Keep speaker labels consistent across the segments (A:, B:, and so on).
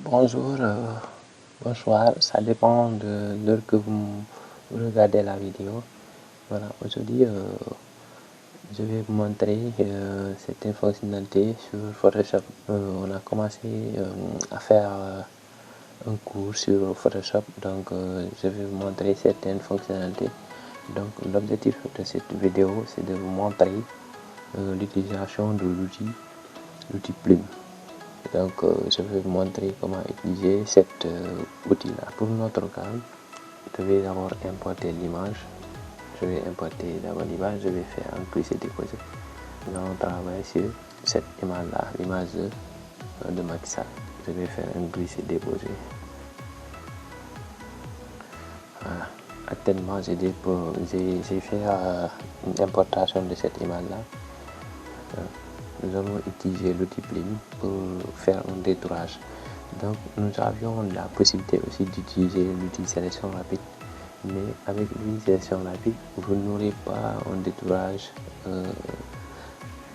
A: Bonjour, bonsoir, ça dépend de l'heure que vous regardez la vidéo. Voilà, aujourd'hui, je vais vous montrer certaines fonctionnalités sur Photoshop. On a commencé à faire un cours sur Photoshop, donc je vais vous montrer certaines fonctionnalités. Donc l'objectif de cette vidéo, c'est de vous montrer l'utilisation de l'outil Plume. Donc je vais vous montrer comment utiliser cet outil là. Pour notre cas, je vais d'abord importer l'image. Je vais importer d'abord l'image, je vais faire un glisser-déposer. Nous allons travailler sur cette image là, l'image de Macky Sall. Je vais faire un glisser-déposer. Voilà. Actuellement, j'ai fait une importation de cette image là. Nous allons utiliser l'outil Plume pour faire un détourage. Donc nous avions la possibilité aussi d'utiliser l'outil sélection rapide, mais avec l'outil sélection rapide, vous n'aurez pas un détourage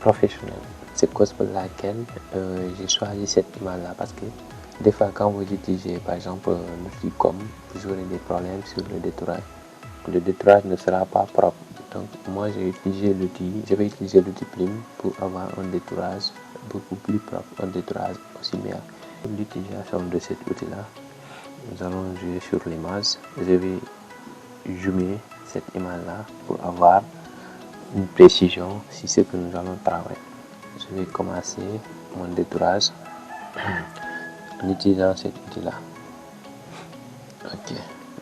A: professionnel. C'est cause pour laquelle j'ai choisi cette image là, parce que des fois quand vous utilisez par exemple l'outil com, vous aurez des problèmes sur le détourage. Le détourage ne sera pas propre. Donc moi je vais utiliser l'outil Plume pour avoir un détourage beaucoup plus propre, un détourage aussi meilleur. Pour l'utilisation de cet outil là, nous allons jouer sur l'image. Je vais zoomer cette image là pour avoir une précision sur ce que nous allons travailler. Je vais commencer mon détourage en utilisant cet outil là. Ok,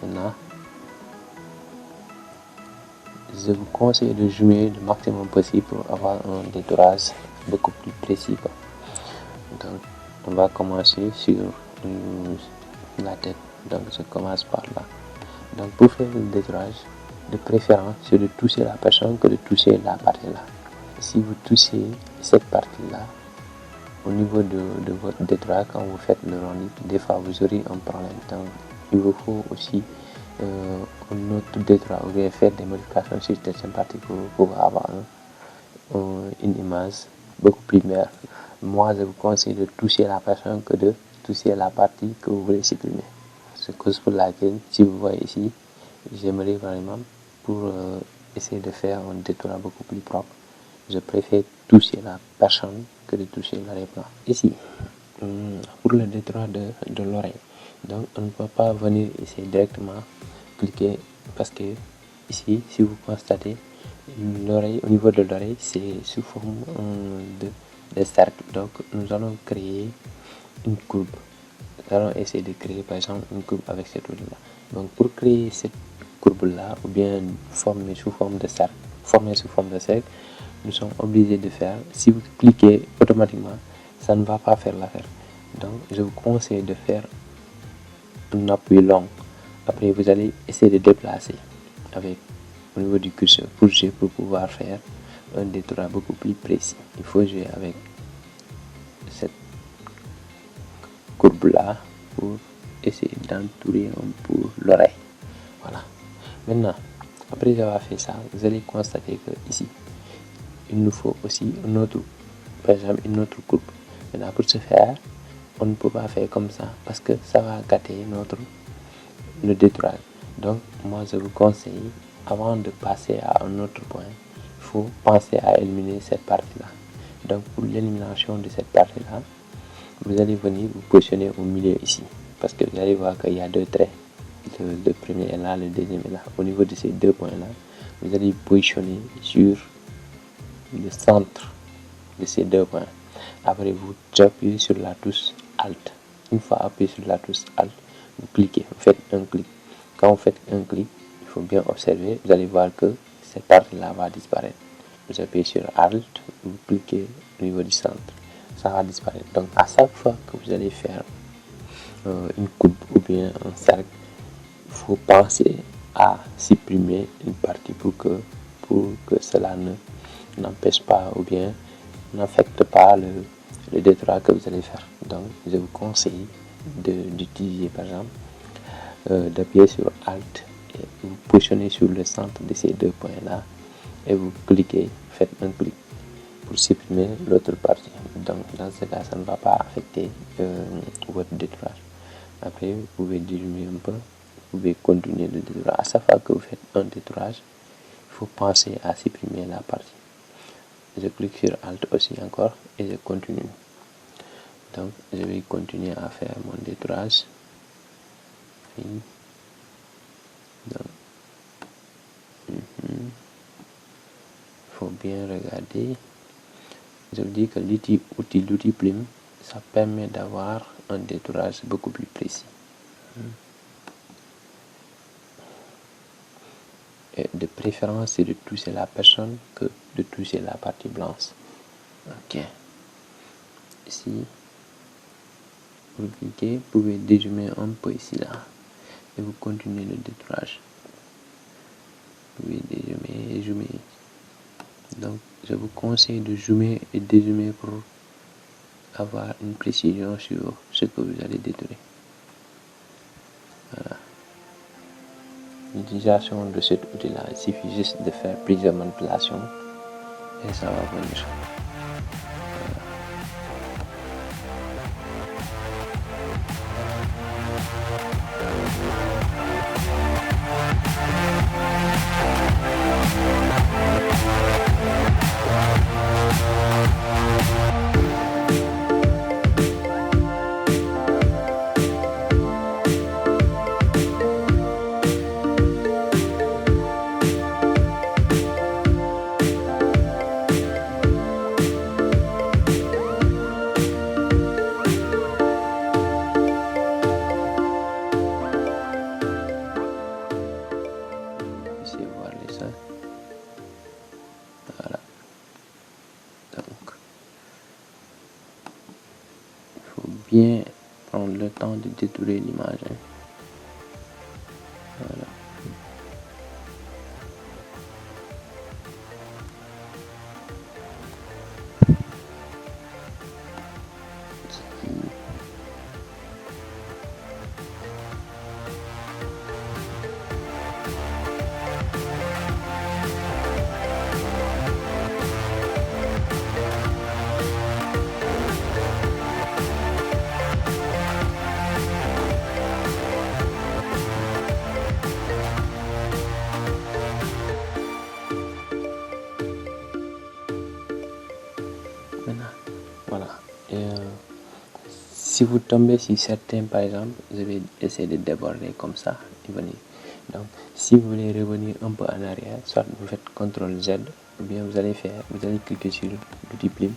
A: maintenant je vous conseille de zoomer le maximum possible pour avoir un détourage beaucoup plus précis. Donc on va commencer sur la tête. Donc je commence par là. Donc pour faire le détourage, de préférence c'est de toucher la personne que de toucher la partie là. Si vous touchez cette partie là, au niveau de votre détourage, quand vous faites le rendu, des fois vous aurez un problème. Donc il vous faut aussi un autre détourage, ou bien faire des modifications sur certaines parties pour pouvoir avoir une image beaucoup plus meilleure. Moi je vous conseille de toucher la personne que de toucher la partie que vous voulez supprimer. C'est cause pour laquelle, si vous voyez ici, j'aimerais vraiment, pour essayer de faire un détourage beaucoup plus propre, je préfère toucher la personne que de toucher l'arrière-plan. Ici, pour le détourage de l'oreille, donc on ne peut pas venir ici directement cliquer, parce que ici, si vous constatez, l'oreille, au niveau de l'oreille, c'est sous forme de cercle. Donc nous allons créer une courbe. Nous allons essayer de créer par exemple une courbe avec cette outil là. Donc pour créer cette courbe là, ou bien former sous forme de cercle, nous sommes obligés de faire, si vous cliquez automatiquement, ça ne va pas faire l'affaire. Donc je vous conseille de faire un appui long. Après vous allez essayer de déplacer avec au niveau du curseur pour pouvoir faire un détourage beaucoup plus précis. Il faut jouer avec cette courbe là pour essayer d'entourer un peu l'oreille. Voilà. Maintenant, après avoir fait ça, vous allez constater que ici, il nous faut aussi par exemple une autre courbe. Maintenant, pour ce faire, on ne peut pas faire comme ça parce que ça va gâter le détourage. Donc moi je vous conseille, avant de passer à un autre point, il faut penser à éliminer cette partie là. Donc pour l'élimination de cette partie là, vous allez venir vous positionner au milieu ici, parce que vous allez voir qu'il y a deux traits. Le premier est là, le deuxième est là. Au niveau de ces deux points là, vous allez vous positionner sur le centre de ces deux points. Après vous appuyez sur la touche Alt. Une fois appuyé sur la touche Alt, vous cliquez, vous faites un clic. Quand vous faites un clic, il faut bien observer, vous allez voir que cette partie là va disparaître. Vous appuyez sur Alt, vous cliquez au niveau du centre, ça va disparaître. Donc à chaque fois que vous allez faire une courbe ou bien un cercle, il faut penser à supprimer une partie pour que cela n'empêche pas ou bien n'affecte pas le détourage que vous allez faire. Donc je vous conseille d'utiliser par exemple d'appuyer sur Alt et vous positionnez sur le centre de ces deux points là et vous cliquez, faites un clic pour supprimer l'autre partie. Donc dans ce cas, ça ne va pas affecter votre détourage. après vous pouvez dézoomer un peu, vous pouvez continuer le détourage. À chaque fois que vous faites un détourage, il faut penser à supprimer la partie. Je clique sur Alt aussi encore et je continue. Donc je vais continuer à faire mon détourage. Donc, faut bien regarder. Je vous dis que l'outil Plume, ça permet d'avoir un détourage beaucoup plus précis. Et de préférence, c'est de toucher la personne que de toucher la partie blanche. Ok. Ici, vous cliquez, vous pouvez dézoomer un peu ici là. Et vous continuez le détourage. Vous pouvez dézoomer et zoomer. Donc, je vous conseille de zoomer et dézoomer pour avoir une précision sur ce que vous allez détourer. Voilà. L'utilisation de cet outil-là, il suffit juste de faire plusieurs manipulations et ça va venir. Voir les seins. Voilà. Donc, il faut bien prendre le temps de détourer l'image. Voilà. Maintenant, voilà. Et, si vous tombez sur certains, par exemple, je vais essayer de déborder comme ça et venir. Donc, si vous voulez revenir un peu en arrière, soit vous faites CTRL Z, ou bien vous allez cliquer sur l'outil Plume,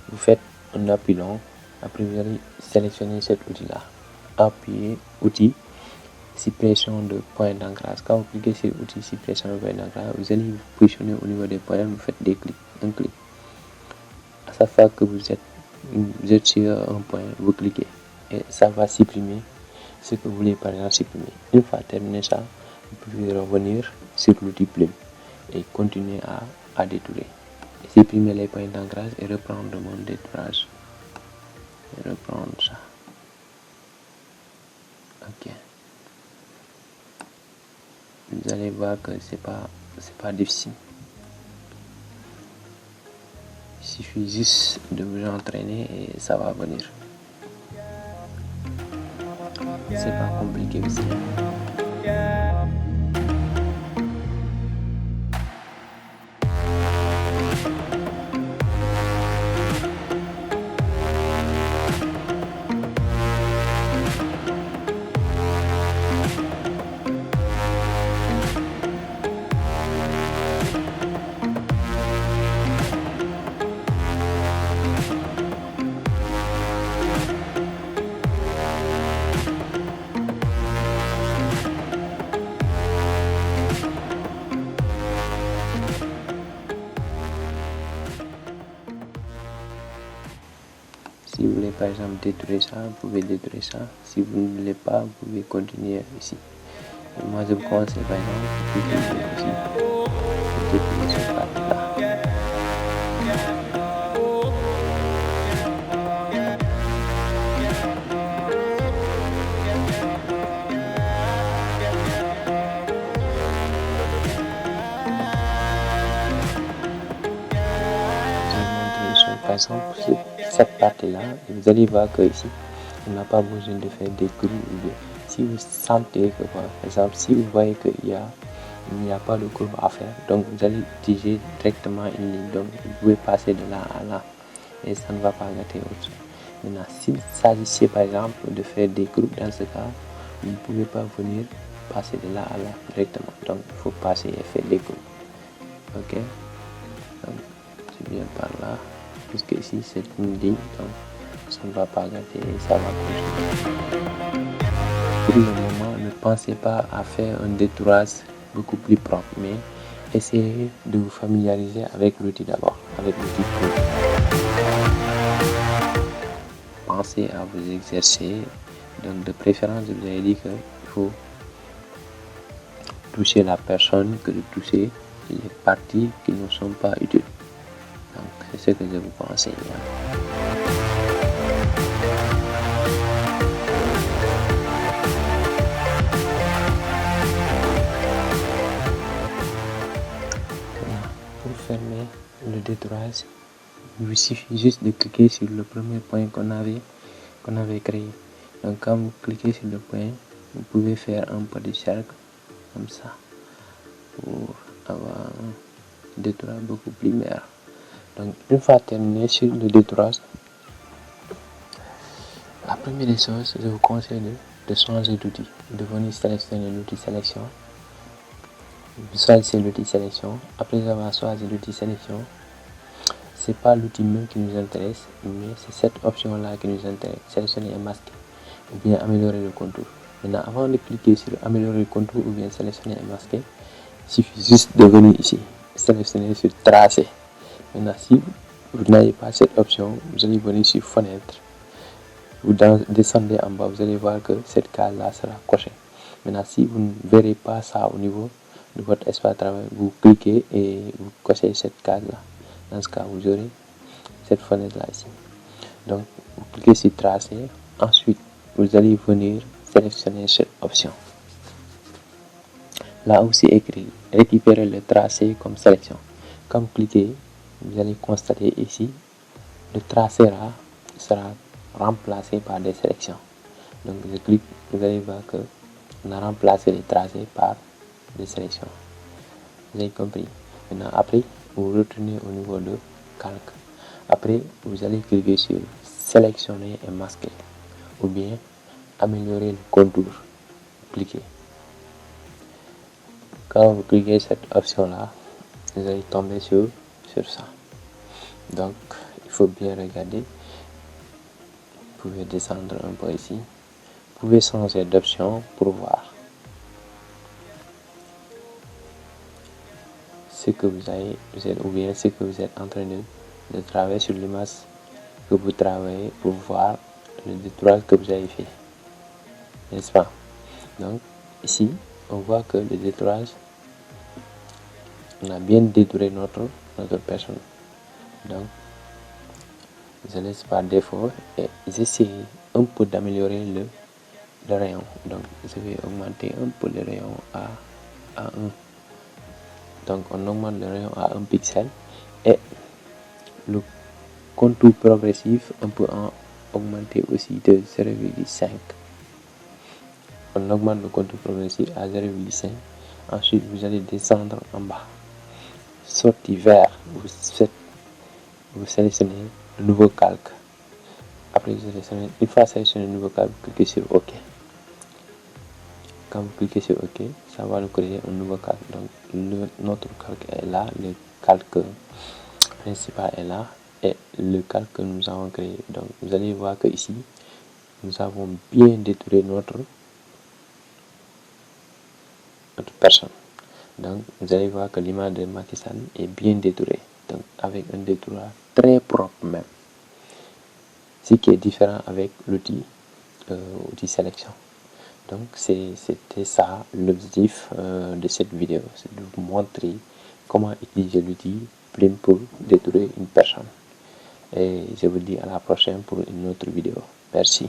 A: vous faites un appui long, après vous allez sélectionner cet outil-là, appuyer outil, suppression de point d'ancrage. Quand vous cliquez sur outil suppression de point d'ancrage, vous allez vous positionner au niveau des points, vous faites un clic. À chaque fois que vous êtes sur un point, vous cliquez et ça va supprimer ce que vous voulez par exemple supprimer. Une fois terminé ça, vous pouvez revenir sur l'outil Plume et continuer à détourer. Supprimer les points d'ancrage et reprendre mon détourage. Et reprendre ça. Ok. Vous allez voir que c'est pas difficile. Il suffit juste de vous entraîner et ça va venir. C'est pas compliqué aussi. Si vous voulez par exemple détruire ça, vous pouvez détruire ça. Si vous ne voulez pas, vous pouvez continuer ici. Et moi je vous conseille par exemple d'utiliser aussi détruire cette partie-là. Par exemple, cette partie-là, vous allez voir que ici, On n'a pas besoin de faire des groupes. Si vous sentez que, par exemple, si vous voyez qu'il n'y a pas de groupe à faire, donc vous allez utiliser directement une ligne. Donc vous pouvez passer de là à là et ça ne va pas gâter autre chose. Maintenant, s'il s'agissait par exemple de faire des groupes, dans ce cas, vous ne pouvez pas venir passer de là à là directement. Donc il faut passer et faire des groupes. Ok, donc c'est bien par là, puisque ici c'est une ligne, donc ça ne va pas gâter et ça va continuer. Pour le moment, ne pensez pas à faire un détourage beaucoup plus propre, mais essayez de vous familiariser avec l'outil d'abord, avec l'outil Pro. Pensez à vous exercer. Donc de préférence, je vous avais dit qu'il faut toucher la personne que de toucher les parties qui ne sont pas utiles. Donc c'est ce que je vous conseille. Pour fermer le détourage, il vous suffit juste de cliquer sur le premier point qu'on avait créé. Donc quand vous cliquez sur le point, vous pouvez faire un petit cercle comme ça pour avoir un détourage beaucoup plus meilleur. Donc une fois terminé sur le détourage, la première des choses, je vous conseille de changer d'outil, de venir sélectionner l'outil sélection. Vous choisissez l'outil sélection. Après avoir choisi l'outil sélection, c'est pas l'outil même qui nous intéresse, mais c'est cette option là qui nous intéresse, sélectionner et masquer ou bien améliorer le contour. Maintenant, avant de cliquer sur améliorer le contour ou bien sélectionner et masquer, il suffit juste de venir ici, sélectionner sur tracer. Maintenant, si vous n'avez pas cette option, vous allez venir sur fenêtre, vous descendez en bas, vous allez voir que cette case là sera cochée. Maintenant, si vous ne verrez pas ça au niveau de votre espace de travail, vous cliquez et vous cochez cette case là. Dans ce cas, vous aurez cette fenêtre là ici. Donc vous cliquez sur tracer, ensuite vous allez venir sélectionner cette option. Là aussi écrit récupérer le tracé comme sélection. Quand vous cliquez, vous allez constater ici le tracé là sera remplacé par des sélections. Donc je clique, vous allez voir que on a remplacé les tracés par des sélections. Vous avez compris. Maintenant après, vous retournez au niveau de calque. Après, vous allez cliquer sur sélectionner et masquer ou bien améliorer le contour. Cliquez. Quand vous cliquez cette option là, vous allez tomber sur ça. Donc il faut bien regarder. Vous pouvez descendre un peu ici. Vous pouvez changer d'option pour voir ce que vous êtes ou bien ce que vous êtes en train de travailler sur l'image que vous travaillez pour voir le détourage que vous avez fait, n'est-ce pas? Donc ici on voit que le détourage, on a bien détouré notre personne. Donc je laisse par défaut et j'essaie un peu d'améliorer le rayon. Donc je vais augmenter un peu le rayon à 1. Donc on augmente le rayon à 1 pixel et le contour progressif on peut en augmenter aussi de 0,5. On augmente le contour progressif à 0,5. Ensuite vous allez descendre en bas, sortie vert, vous sélectionnez le nouveau calque. Après une fois sélectionné le nouveau calque, vous cliquez sur OK. Quand vous cliquez sur OK, ça va nous créer un nouveau calque. Donc notre calque est là, le calque principal est là et le calque que nous avons créé. Donc vous allez voir que ici nous avons bien détouré notre personne. Donc vous allez voir que l'image de Macky Sall est bien détourée, donc avec un détourage très propre même, ce qui est différent avec l'outil sélection. Donc c'était ça l'objectif de cette vidéo, c'est de vous montrer comment utiliser l'outil Blim pour détourer une personne. Et je vous dis à la prochaine pour une autre vidéo. Merci.